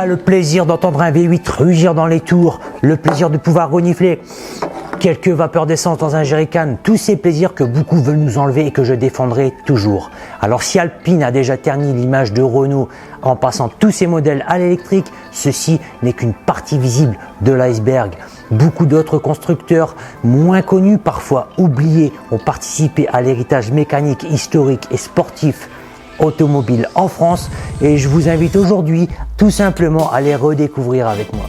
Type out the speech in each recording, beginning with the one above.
Ah, le plaisir d'entendre un V8 rugir dans les tours, le plaisir de pouvoir renifler quelques vapeurs d'essence dans un jerrycan, tous ces plaisirs que beaucoup veulent nous enlever et que je défendrai toujours. Alors si Alpine a déjà terni l'image de Renault en passant tous ses modèles à l'électrique, ceci n'est qu'une partie visible de l'iceberg. Beaucoup d'autres constructeurs moins connus, parfois oubliés, ont participé à l'héritage mécanique, historique et sportif automobile en France et je vous invite aujourd'hui tout simplement à les redécouvrir avec moi.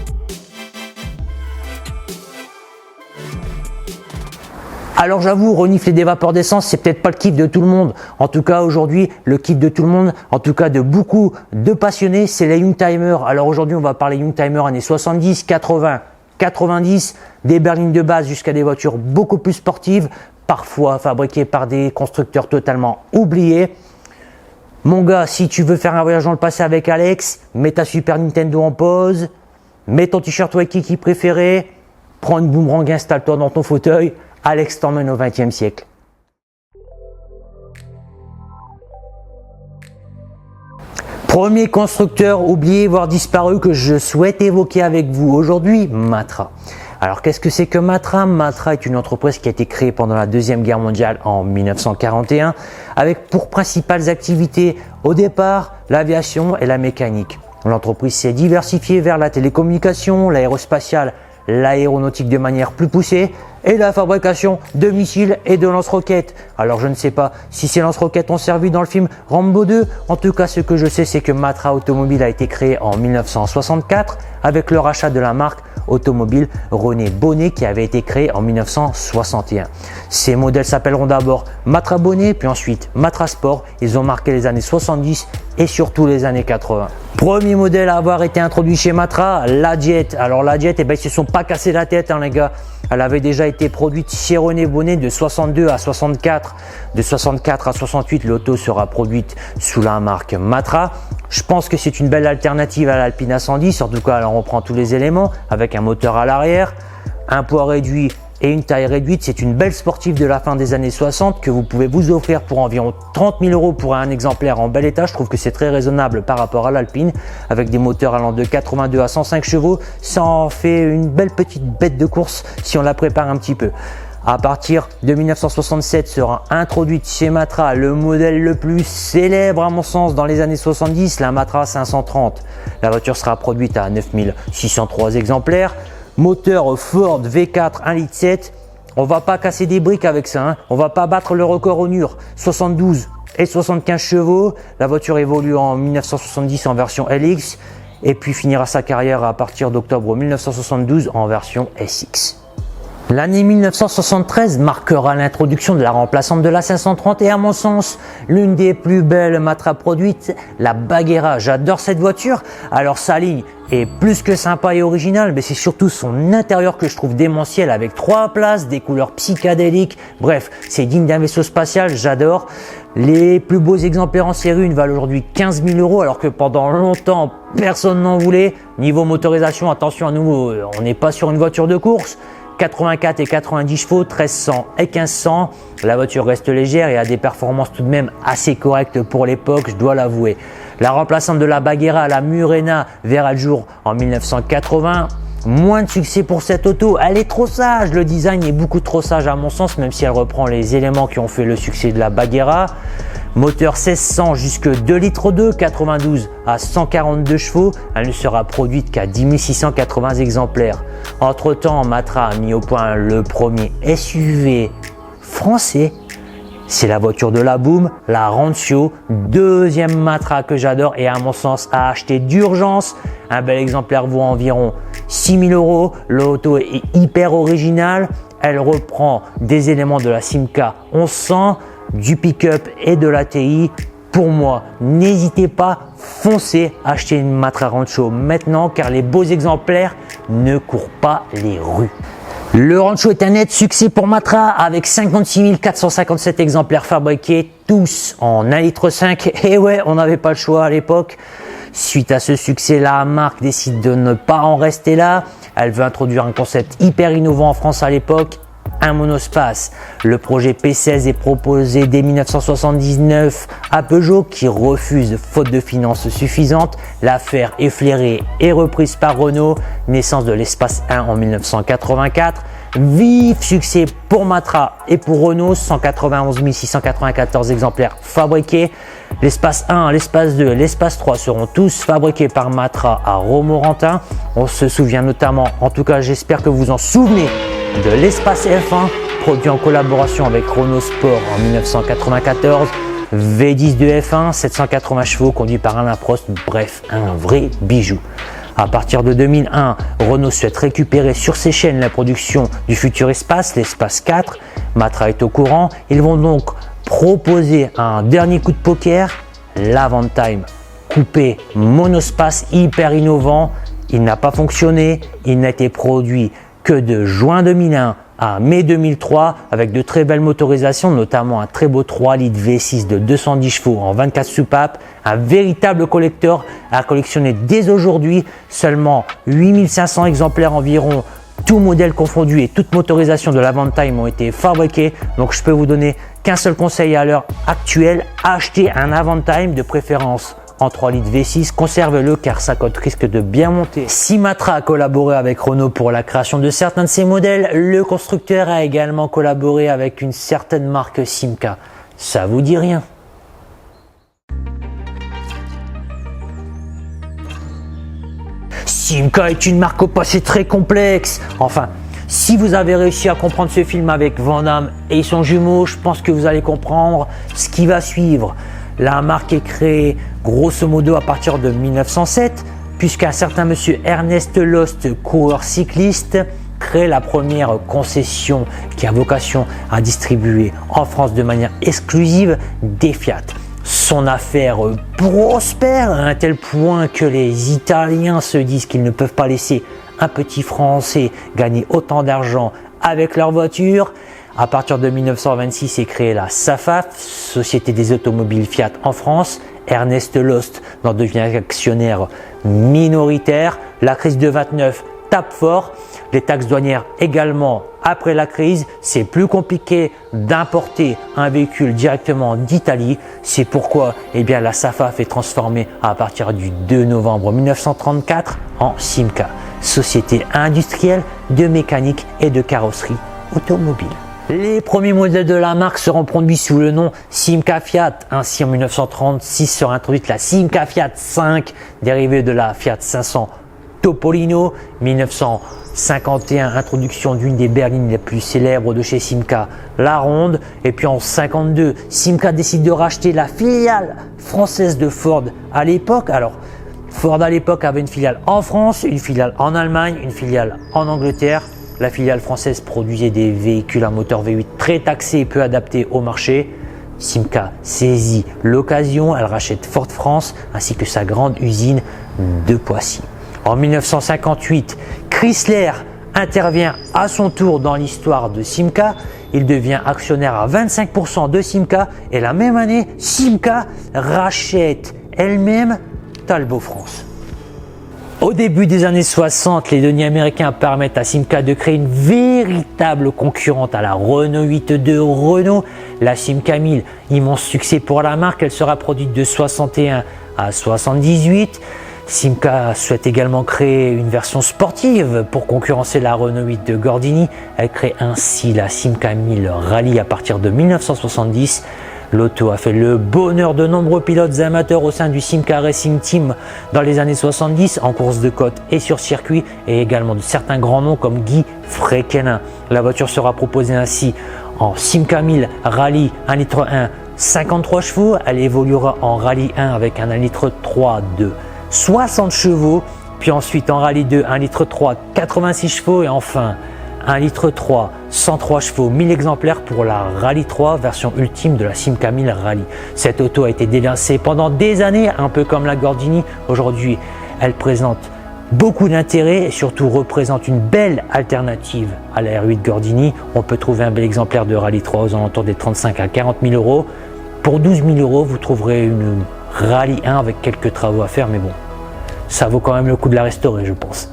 Alors j'avoue, renifler des vapeurs d'essence, c'est peut-être pas le kiff de tout le monde. En tout cas aujourd'hui, le kiff de tout le monde, en tout cas de beaucoup de passionnés, c'est les Youngtimers. Alors aujourd'hui, on va parler Youngtimer années 70, 80, 90, des berlines de base jusqu'à des voitures beaucoup plus sportives, parfois fabriquées par des constructeurs totalement oubliés. Mon gars, si tu veux faire un voyage dans le passé avec Alex, mets ta Super Nintendo en pause, mets ton t-shirt Waikiki préféré, prends une boomerang, installe-toi dans ton fauteuil. Alex t'emmène au XXe siècle. Premier constructeur oublié voire disparu que je souhaite évoquer avec vous aujourd'hui, Matra. Alors qu'est-ce que c'est que Matra? Matra est une entreprise qui a été créée pendant la Deuxième Guerre mondiale en 1941 avec pour principales activités au départ l'aviation et la mécanique. L'entreprise s'est diversifiée vers la télécommunication, l'aérospatiale, l'aéronautique de manière plus poussée et la fabrication de missiles et de lance-roquettes. Alors je ne sais pas si ces lance-roquettes ont servi dans le film Rambo 2. En tout cas, ce que je sais, c'est que Matra Automobile a été créé en 1964 avec le rachat de la marque automobile René Bonnet qui avait été créé en 1961. Ces modèles s'appelleront d'abord Matra Bonnet puis ensuite Matra Sport. Ils ont marqué les années 70 et surtout les années 80. Premier modèle à avoir été introduit chez Matra, la Jet. Alors la Jet, ils se sont pas cassé la tête les gars. Elle avait déjà été produite chez René Bonnet de 62 à 64. De 64 à 68, l'auto sera produite sous la marque Matra. Je pense que c'est une belle alternative à l'Alpine A110. En tout cas, alors on prend tous les éléments avec un moteur à l'arrière, un poids réduit et une taille réduite. C'est une belle sportive de la fin des années 60 que vous pouvez vous offrir pour environ 30 000 € pour un exemplaire en bel état. Je trouve que c'est très raisonnable par rapport à l'Alpine avec des moteurs allant de 82 à 105 chevaux. Ça en fait une belle petite bête de course si on la prépare un petit peu. À partir de 1967 sera introduite chez Matra le modèle le plus célèbre à mon sens dans les années 70, la Matra 530. La voiture sera produite à 9603 exemplaires. Moteur Ford V4 1,7 litre. On va pas casser des briques avec ça, hein. On va pas battre le record au mur. 72 et 75 chevaux. La voiture évolue en 1970 en version LX et puis finira sa carrière à partir d'octobre 1972 en version SX. L'année 1973 marquera l'introduction de la remplaçante de la 530 et à mon sens, l'une des plus belles Matra produites, la Bagheera. J'adore cette voiture. Alors sa ligne est plus que sympa et originale, mais c'est surtout son intérieur que je trouve démentiel avec 3 places, des couleurs psychédéliques. Bref, c'est digne d'un vaisseau spatial, j'adore. Les plus beaux exemplaires en série 1 valent aujourd'hui 15 000 € alors que pendant longtemps, personne n'en voulait. Niveau motorisation, attention à nouveau, on n'est pas sur une voiture de course. 84 et 90 chevaux, 1300 et 1500. La voiture reste légère et a des performances tout de même assez correctes pour l'époque, je dois l'avouer. La remplaçante de la Bagheera, la Murena, verra le jour en 1980. Moins de succès pour cette auto, elle est trop sage. Le design est beaucoup trop sage à mon sens, même si elle reprend les éléments qui ont fait le succès de la Bagheera. Moteur 1600 jusque 2,2 litres, 92 à 142 chevaux. Elle ne sera produite qu'à 10 680 exemplaires. Entre temps, Matra a mis au point le premier SUV français. C'est la voiture de la Boom, la Rancho, deuxième Matra que j'adore et à mon sens à acheter d'urgence. Un bel exemplaire vaut environ 6 000 €. L'auto est hyper originale. Elle reprend des éléments de la Simca 1100, du pick-up et de l'ATI. Pour moi, n'hésitez pas, foncez acheter une Matra Rancho maintenant car les beaux exemplaires ne courent pas les rues. Le Rancho est un net succès pour Matra avec 56 457 exemplaires fabriqués, tous en 1,5 litre. Et ouais, on n'avait pas le choix à l'époque. Suite à ce succès, la marque décide de ne pas en rester là. Elle veut introduire un concept hyper innovant en France à l'époque, un monospace. Le projet P16 est proposé dès 1979 à Peugeot qui refuse faute de finances suffisantes. L'affaire est flairée et reprise par Renault. Naissance de l'Espace 1 en 1984. Vif succès pour Matra et pour Renault, 191 694 exemplaires fabriqués. L'Espace 1, l'Espace 2, l'Espace 3 seront tous fabriqués par Matra à Romorantin. On se souvient notamment, en tout cas j'espère que vous en souvenez, de l'Espace F1 produit en collaboration avec Renault Sport en 1994. V10 de F1, 780 chevaux conduit par Alain Prost, bref un vrai bijou. À partir de 2001, Renault souhaite récupérer sur ses chaînes la production du futur Espace, l'Espace 4. Matra est au courant. Ils vont donc proposer un dernier coup de poker, l'Avantime coupé monospace hyper innovant. Il n'a pas fonctionné. Il n'a été produit que de juin 2001 à mai 2003 avec de très belles motorisations, notamment un très beau 3 litres V6 de 210 chevaux en 24 soupapes, un véritable collector à collectionner dès aujourd'hui. Seulement 8500 exemplaires environ, tout modèle confondu et toute motorisation de l'Avantime ont été fabriqués. Donc je peux vous donner qu'un seul conseil à l'heure actuelle, achetez un Avantime de préférence en 3 litres V6, conservez-le car sa cote risque de bien monter. Si Matra a collaboré avec Renault pour la création de certains de ses modèles, le constructeur a également collaboré avec une certaine marque Simca. Ça vous dit rien? Simca est une marque au passé très complexe. Enfin, si vous avez réussi à comprendre ce film avec Van Damme et son jumeau, je pense que vous allez comprendre ce qui va suivre. La marque est créée grosso modo à partir de 1907, puisqu'un certain monsieur Ernest Lost, coureur cycliste, crée la première concession qui a vocation à distribuer en France de manière exclusive des Fiat. Son affaire prospère à un tel point que les Italiens se disent qu'ils ne peuvent pas laisser un petit Français gagner autant d'argent avec leur voiture. À partir de 1926 est créée la SAFAF, Société des automobiles Fiat en France. Ernest Lost en devient actionnaire minoritaire. La crise de 29 tape fort. Les taxes douanières également après la crise. C'est plus compliqué d'importer un véhicule directement d'Italie. C'est pourquoi la SAFAF est transformée à partir du 2 novembre 1934 en Simca, Société industrielle de mécanique et de carrosserie automobile. Les premiers modèles de la marque seront produits sous le nom Simca Fiat. Ainsi, en 1936 sera introduite la Simca Fiat 5, dérivée de la Fiat 500 Topolino. 1951, introduction d'une des berlines les plus célèbres de chez Simca, la Ronde. Et puis en 52, Simca décide de racheter la filiale française de Ford à l'époque. Alors, Ford à l'époque avait une filiale en France, une filiale en Allemagne, une filiale en Angleterre. La filiale française produisait des véhicules à moteur V8 très taxés et peu adaptés au marché. Simca saisit l'occasion, elle rachète Ford France ainsi que sa grande usine de Poissy. En 1958, Chrysler intervient à son tour dans l'histoire de Simca. Il devient actionnaire à 25% de Simca et la même année, Simca rachète elle-même Talbot France. Au début des années 60, les deniers américains permettent à Simca de créer une véritable concurrente à la Renault 8 de Renault. La Simca 1000, immense succès pour la marque, elle sera produite de 61 à 78. Simca souhaite également créer une version sportive pour concurrencer la Renault 8 de Gordini. Elle crée ainsi la Simca 1000 Rally à partir de 1970. L'auto a fait le bonheur de nombreux pilotes amateurs au sein du Simca Racing Team dans les années 70 en course de côte et sur circuit et également de certains grands noms comme Guy Fréquelin. La voiture sera proposée ainsi en Simca 1000 Rally 1,1 litre 53 chevaux. Elle évoluera en Rally 1 avec un 1,3 litre de 60 chevaux, puis ensuite en Rally 2 1,3 litre 86 chevaux et enfin 1,3 litre 103 chevaux, 1000 exemplaires pour la Rally 3, version ultime de la Simca 1000 Rally. Cette auto a été délaissée pendant des années, un peu comme la Gordini. Aujourd'hui, elle présente beaucoup d'intérêt et surtout représente une belle alternative à la R8 Gordini. On peut trouver un bel exemplaire de Rally 3 aux alentours des 35 à 40 000 euros. Pour 12 000 euros, vous trouverez une Rally 1 avec quelques travaux à faire, mais bon, ça vaut quand même le coup de la restaurer, je pense.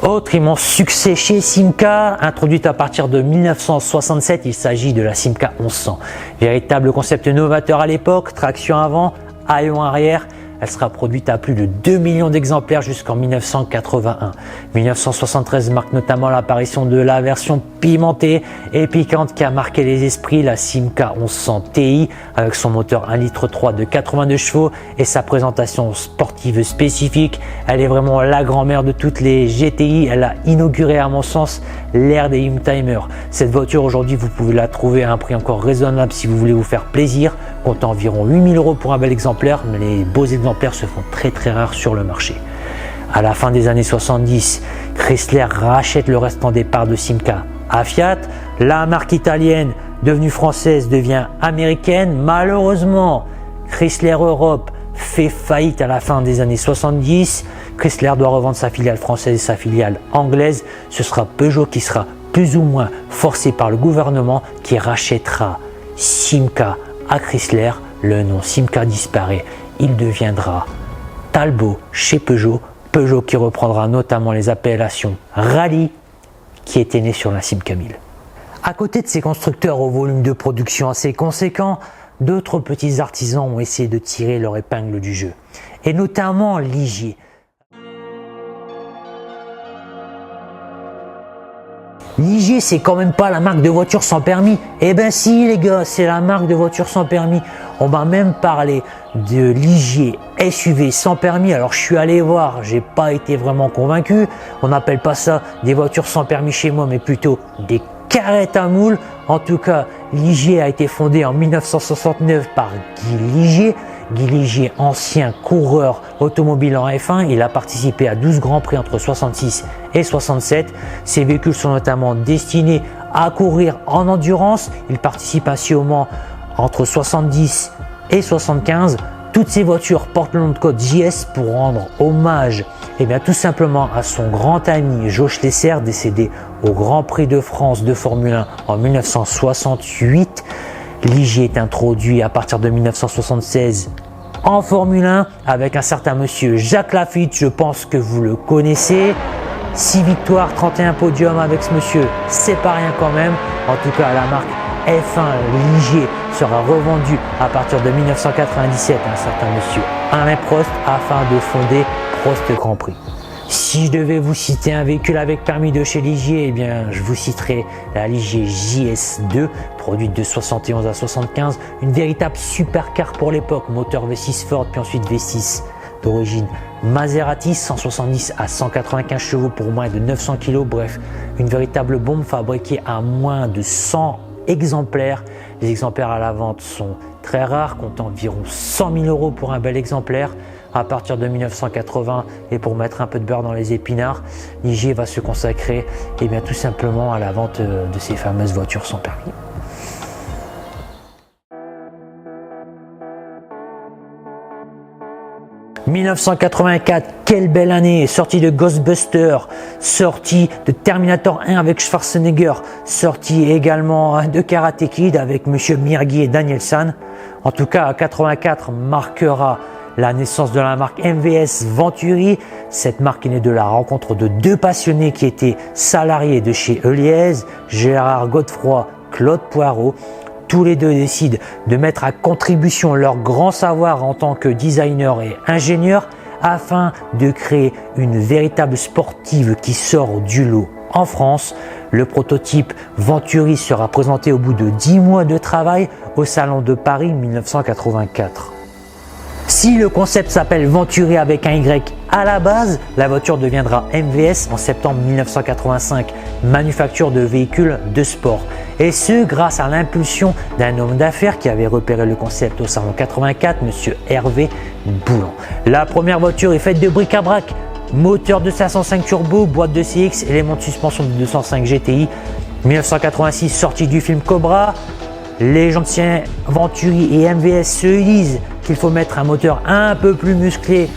Autre immense succès chez Simca, introduite à partir de 1967, il s'agit de la Simca 1100. Véritable concept novateur à l'époque, traction avant, haillons arrière. Elle sera produite à plus de 2 millions d'exemplaires jusqu'en 1981. 1973 marque notamment l'apparition de la version pimentée et piquante qui a marqué les esprits, la Simca 1100 Ti avec son moteur 1,3 litre de 82 chevaux et sa présentation sportive spécifique. Elle est vraiment la grand-mère de toutes les GTI. Elle a inauguré à mon sens l'ère des Youngtimers. Cette voiture aujourd'hui, vous pouvez la trouver à un prix encore raisonnable si vous voulez vous faire plaisir, comptant environ 8 000 € pour un bel exemplaire, mais les beaux exemplaires se font très rares sur le marché. À la fin des années 70, Chrysler rachète le restant des parts de Simca à Fiat. La marque italienne devenue française devient américaine. Malheureusement, Chrysler Europe fait faillite à la fin des années 70. Chrysler doit revendre sa filiale française et sa filiale anglaise. Ce sera Peugeot qui sera plus ou moins forcé par le gouvernement qui rachètera Simca à Chrysler. Le nom Simca disparaît. Il deviendra Talbot chez Peugeot. Peugeot qui reprendra notamment les appellations Rallye qui était né sur la Simca 1000. À côté de ces constructeurs au volume de production assez conséquent, d'autres petits artisans ont essayé de tirer leur épingle du jeu, et notamment Ligier. Ligier, c'est quand même pas la marque de voiture sans permis. Eh ben si les gars, c'est la marque de voiture sans permis. On m'a même parlé de Ligier SUV sans permis. Alors je suis allé voir, j'ai pas été vraiment convaincu. On n'appelle pas ça des voitures sans permis chez moi, mais plutôt des carrettes à moules. En tout cas, Ligier a été fondé en 1969 par Guy Ligier. Guy Ligier, ancien coureur automobile en F1, il a participé à 12 grands prix entre 66 et 67. Ces véhicules sont notamment destinés à courir en endurance. Il participe ainsi au Mans entre 70 et 75. Toutes ces voitures portent le nom de code JS pour rendre hommage tout simplement à son grand ami Joe Schlesser, décédé au Grand Prix de France de Formule 1 en 1968. Ligier est introduit à partir de 1976 en Formule 1 avec un certain monsieur Jacques Lafitte, je pense que vous le connaissez. 6 victoires, 31 podiums avec ce monsieur, c'est pas rien quand même. En tout cas, la marque F1 Ligier sera revendue à partir de 1997 à un certain monsieur Alain Prost afin de fonder Prost Grand Prix. Si je devais vous citer un véhicule avec permis de chez Ligier, je vous citerai la Ligier JS2, produite de 71 à 75, une véritable supercar pour l'époque, moteur V6 Ford puis ensuite V6 d'origine Maserati, 170 à 195 chevaux pour moins de 900 kg, bref, une véritable bombe fabriquée à moins de 100 exemplaires. Les exemplaires à la vente sont très rares, comptant environ 100 000 € pour un bel exemplaire. À partir de 1980, et pour mettre un peu de beurre dans les épinards, Ligier va se consacrer tout simplement à la vente de ces fameuses voitures sans permis. « 1984, quelle belle année, sortie de Ghostbusters, sortie de Terminator 1 avec Schwarzenegger, sortie également de Karate Kid avec Monsieur Miyagi et Daniel San. En tout cas, 84 marquera la naissance de la marque MVS Venturi. Cette marque est née de la rencontre de deux passionnés qui étaient salariés de chez Eliez, Gérard Godefroy, Claude Poirot. Tous les deux décident de mettre à contribution leur grand savoir en tant que designer et ingénieur afin de créer une véritable sportive qui sort du lot en France. Le prototype Venturi sera présenté au bout de 10 mois de travail au Salon de Paris 1984. Si le concept s'appelle Venturi avec un Y à la base, la voiture deviendra MVS en septembre 1985, manufacture de véhicules de sport. Et ce, grâce à l'impulsion d'un homme d'affaires qui avait repéré le concept au Salon 84, monsieur Hervé Boulan. La première voiture est faite de bric-à-brac, moteur de 505 turbo, boîte de CX, éléments de suspension de 205 GTI. 1986, sortie du film Cobra. Les anciens Venturi et MVS se disent qu'il faut mettre un moteur un peu plus musclé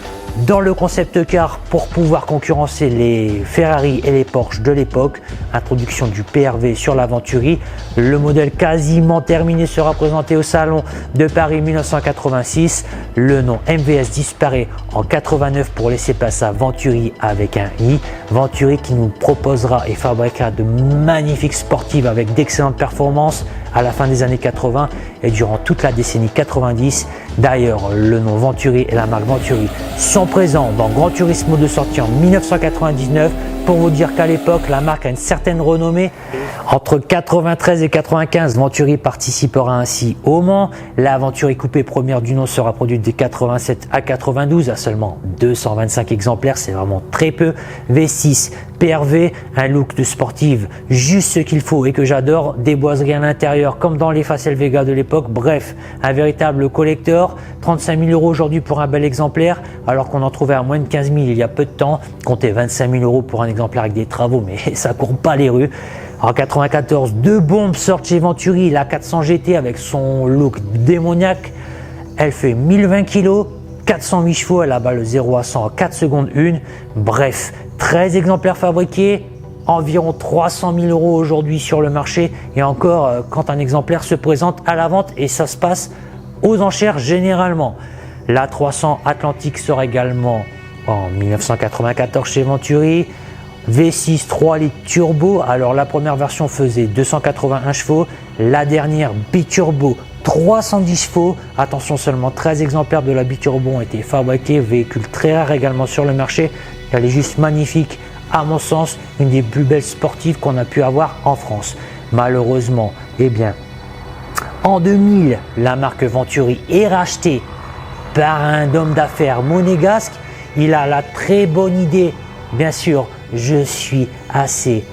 dans le concept car pour pouvoir concurrencer les Ferrari et les Porsche de l'époque. Introduction du PRV sur la Venturi. Le modèle quasiment terminé sera présenté au Salon de Paris 1986. Le nom MVS disparaît en 89 pour laisser place à Venturi avec un I. Venturi qui nous proposera et fabriquera de magnifiques sportives avec d'excellentes performances à la fin des années 80 et durant toute la décennie 90. D'ailleurs, le nom Venturi et la marque Venturi sont présents dans Gran Turismo de sortie en 1999. Pour vous dire qu'à l'époque, la marque a une certaine renommée. Entre 93 et 95, Venturi participera ainsi au Mans. La Venturi coupée première du nom sera produite de 87 à 92 à seulement 225 exemplaires, c'est vraiment très peu. V6 PRV, un look de sportive juste ce qu'il faut et que j'adore, des boiseries à l'intérieur comme dans les Facel Vega de l'époque, bref, un véritable collector. 35 000 € aujourd'hui pour un bel exemplaire alors qu'on en trouvait à moins de 15 000 il y a peu de temps. Comptez 25 000 € pour un exemplaire avec des travaux, mais ça court pas les rues. En 94, deux bombes sortent chez Venturi, la 400 GT avec son look démoniaque. Elle fait 1020 kg, 408 chevaux, elle abat le 0 à 100 en 4 secondes 1. Bref, 13 exemplaires fabriqués, environ 300 000 € aujourd'hui sur le marché. Et encore, quand un exemplaire se présente à la vente et ça se passe aux enchères généralement. La 300 Atlantique sort également en 1994 chez Venturi. V6 3 litres turbo, alors la première version faisait 281 chevaux, la dernière biturbo 310 chevaux. Attention, seulement 13 exemplaires de la biturbo ont été fabriqués, véhicule très rare également sur le marché. Elle est juste magnifique, à mon sens, une des plus belles sportives qu'on a pu avoir en France. Malheureusement, eh bien, en 2000, la marque Venturi est rachetée par un homme d'affaires monégasque. Il a la très bonne idée, bien sûr, je suis assez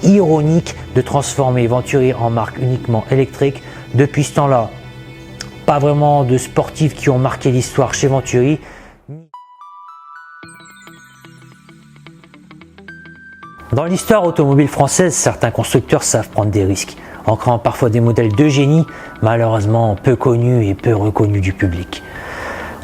ironique, de transformer Venturi en marque uniquement électrique. Depuis ce temps-là, pas vraiment de sportifs qui ont marqué l'histoire chez Venturi. Dans l'histoire automobile française, certains constructeurs savent prendre des risques, en créant parfois des modèles de génie, malheureusement peu connus et peu reconnus du public.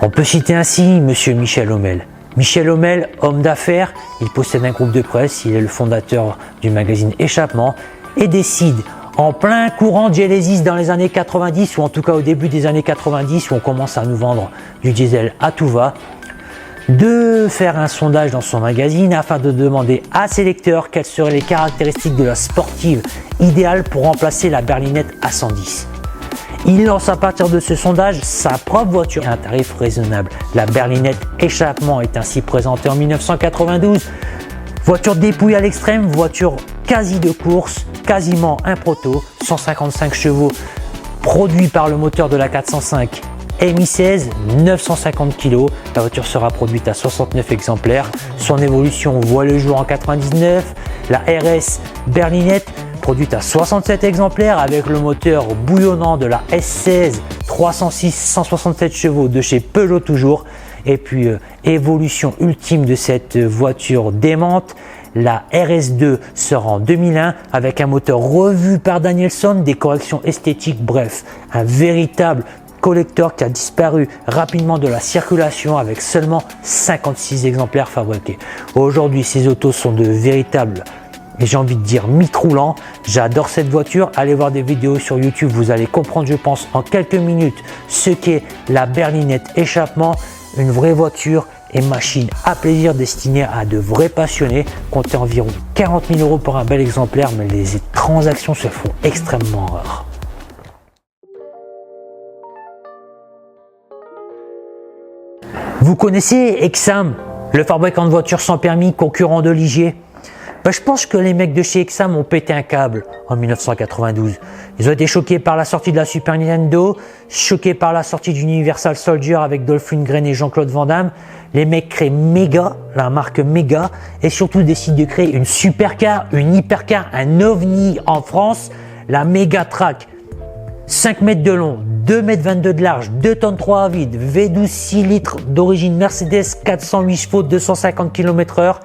On peut citer ainsi Monsieur Michel Hommel. Michel Hommel, homme d'affaires, il possède un groupe de presse, il est le fondateur du magazine Échappement et décide en plein courant de Genesis dans les années 90 ou en tout cas au début des années 90 où on commence à nous vendre du diesel à tout va, de faire un sondage dans son magazine afin de demander à ses lecteurs quelles seraient les caractéristiques de la sportive idéale pour remplacer la berlinette A110. Il lance à partir de ce sondage sa propre voiture à un tarif raisonnable. La berlinette Échappement est ainsi présentée en 1992. Voiture dépouillée à l'extrême, voiture quasi de course, quasiment un proto, 155 chevaux, produit par le moteur de la 405 MI16, 950 kg. La voiture sera produite à 69 exemplaires. Son évolution voit le jour en 99. La RS berlinette produite à 67 exemplaires avec le moteur bouillonnant de la S16 306 167 chevaux de chez Peugeot toujours. Et puis évolution ultime de cette voiture démente, la RS2 sera en 2001 avec un moteur revu par Danielson, des corrections esthétiques, bref, un véritable collector qui a disparu rapidement de la circulation avec seulement 56 exemplaires fabriqués. Aujourd'hui, ces autos sont de véritables, et j'ai envie de dire, mythes roulants. J'adore cette voiture. Allez voir des vidéos sur YouTube, vous allez comprendre, je pense, en quelques minutes ce qu'est la berlinette Échappement. Une vraie voiture et machine à plaisir destinée à de vrais passionnés. Comptez environ 40 000 € pour un bel exemplaire, mais les transactions se font extrêmement rares. Vous connaissez Exam, le fabricant de voitures sans permis, concurrent de Ligier? Je pense que les mecs de chez Exam ont pété un câble en 1992. Ils ont été choqués par la sortie de la Super Nintendo, choqués par la sortie d'Universal Soldier avec Dolph Lundgren et Jean-Claude Van Damme. Les mecs créent Mega, la marque Mega, et surtout décident de créer une supercar, une hypercar, un ovni en France, la Mega Track. 5 mètres de long, 2 mètres 22 de large, 2 tonnes 3 à vide, V12 6 litres d'origine Mercedes, 408 chevaux, 250 km/h,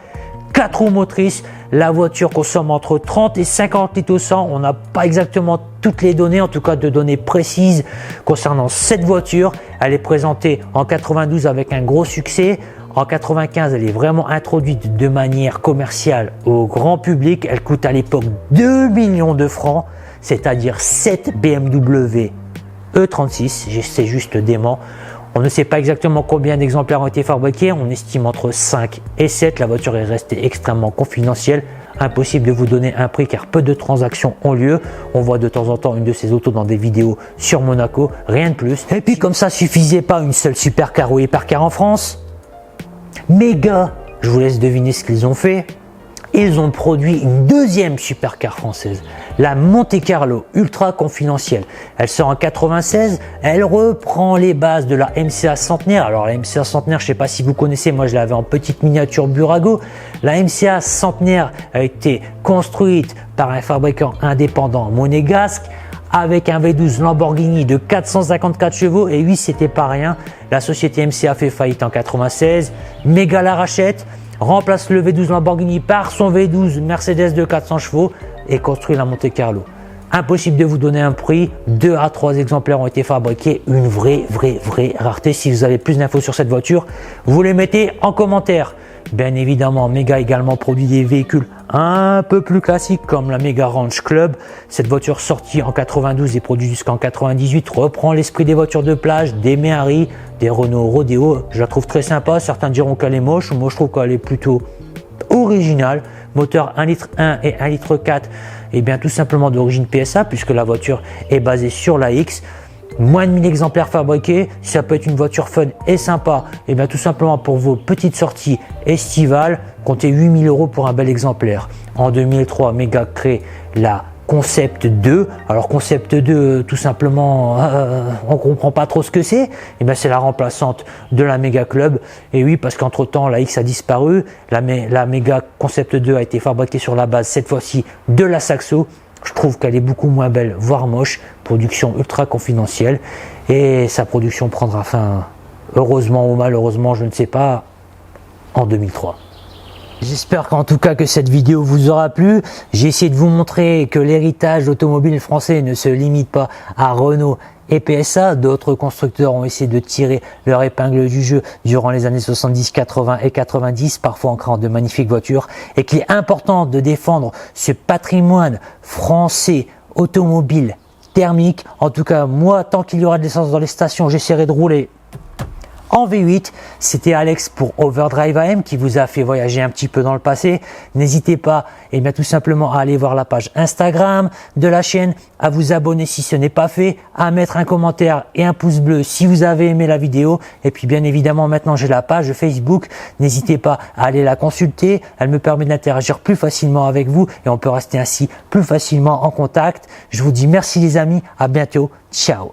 4 roues motrices. La voiture consomme entre 30 et 50 litres au 100. On n'a pas exactement toutes les données, en tout cas de données précises concernant cette voiture. Elle est présentée en 92 avec un gros succès. En 95, elle est vraiment introduite de manière commerciale au grand public. Elle coûte à l'époque 2 millions de francs, c'est-à-dire 7 BMW E36. C'est juste dément. On ne sait pas exactement combien d'exemplaires ont été fabriqués. On estime entre 5 et 7. La voiture est restée extrêmement confidentielle. Impossible de vous donner un prix car peu de transactions ont lieu. On voit de temps en temps une de ces autos dans des vidéos sur Monaco, rien de plus. Et puis comme ça suffisait pas une seule supercar ou hypercar en France, Mégane, je vous laisse deviner ce qu'ils ont fait. Ils ont produit une deuxième supercar française, la Monte Carlo ultra confidentielle. Elle sort en 96, elle reprend les bases de la MCA Centenaire. Alors la MCA Centenaire, je ne sais pas si vous connaissez, moi je l'avais en petite miniature Burago. La MCA Centenaire a été construite par un fabricant indépendant monégasque avec un V12 Lamborghini de 454 chevaux et oui, c'était pas rien. La société MCA fait faillite en 96, Mégane la rachète, remplace le V12 Lamborghini par son V12 Mercedes de 400 chevaux et construit la Monte Carlo. Impossible de vous donner un prix, 2 à 3 exemplaires ont été fabriqués, une vraie rareté. Si vous avez plus d'infos sur cette voiture, vous les mettez en commentaire. Bien évidemment, Mégane également produit des véhicules un peu plus classiques comme la Mégane Ranch Club. Cette voiture sortie en 92 et produite jusqu'en 98 reprend l'esprit des voitures de plage, des Méhari, des Renault Rodeo. Je la trouve très sympa, certains diront qu'elle est moche, moi je trouve qu'elle est plutôt originale. Moteur 1,1 litre et 1,4 litre, et bien tout simplement d'origine PSA puisque la voiture est basée sur la X. Moins de 1000 exemplaires fabriqués, ça peut être une voiture fun et sympa. Et bien tout simplement pour vos petites sorties estivales, comptez 8000 € pour un bel exemplaire. En 2003, Mégane crée la Concept 2. Alors Concept 2, tout simplement, on comprend pas trop ce que c'est. Et bien c'est la remplaçante de la Mégane Club. Et oui, parce qu'entre temps la X a disparu. La Mégane Concept 2 a été fabriquée sur la base cette fois-ci de la Saxo. Je trouve qu'elle est beaucoup moins belle, voire moche. Production ultra confidentielle. Et sa production prendra fin, heureusement ou malheureusement, je ne sais pas, en 2003. J'espère qu'en tout cas que cette vidéo vous aura plu. J'ai essayé de vous montrer que l'héritage automobile français ne se limite pas à Renault et PSA. D'autres constructeurs ont essayé de tirer leur épingle du jeu durant les années 70, 80 et 90, parfois en créant de magnifiques voitures, et qu'il est important de défendre ce patrimoine français automobile thermique. En tout cas, moi, tant qu'il y aura de l'essence dans les stations, j'essaierai de rouler en V8. C'était Alex pour Overdrive AM qui vous a fait voyager un petit peu dans le passé. N'hésitez pas bien tout simplement à aller voir la page Instagram de la chaîne, à vous abonner si ce n'est pas fait, à mettre un commentaire et un pouce bleu si vous avez aimé la vidéo. Et puis bien évidemment maintenant j'ai la page Facebook, n'hésitez pas à aller la consulter, elle me permet d'interagir plus facilement avec vous et on peut rester ainsi plus facilement en contact. Je vous dis merci les amis, à bientôt, ciao.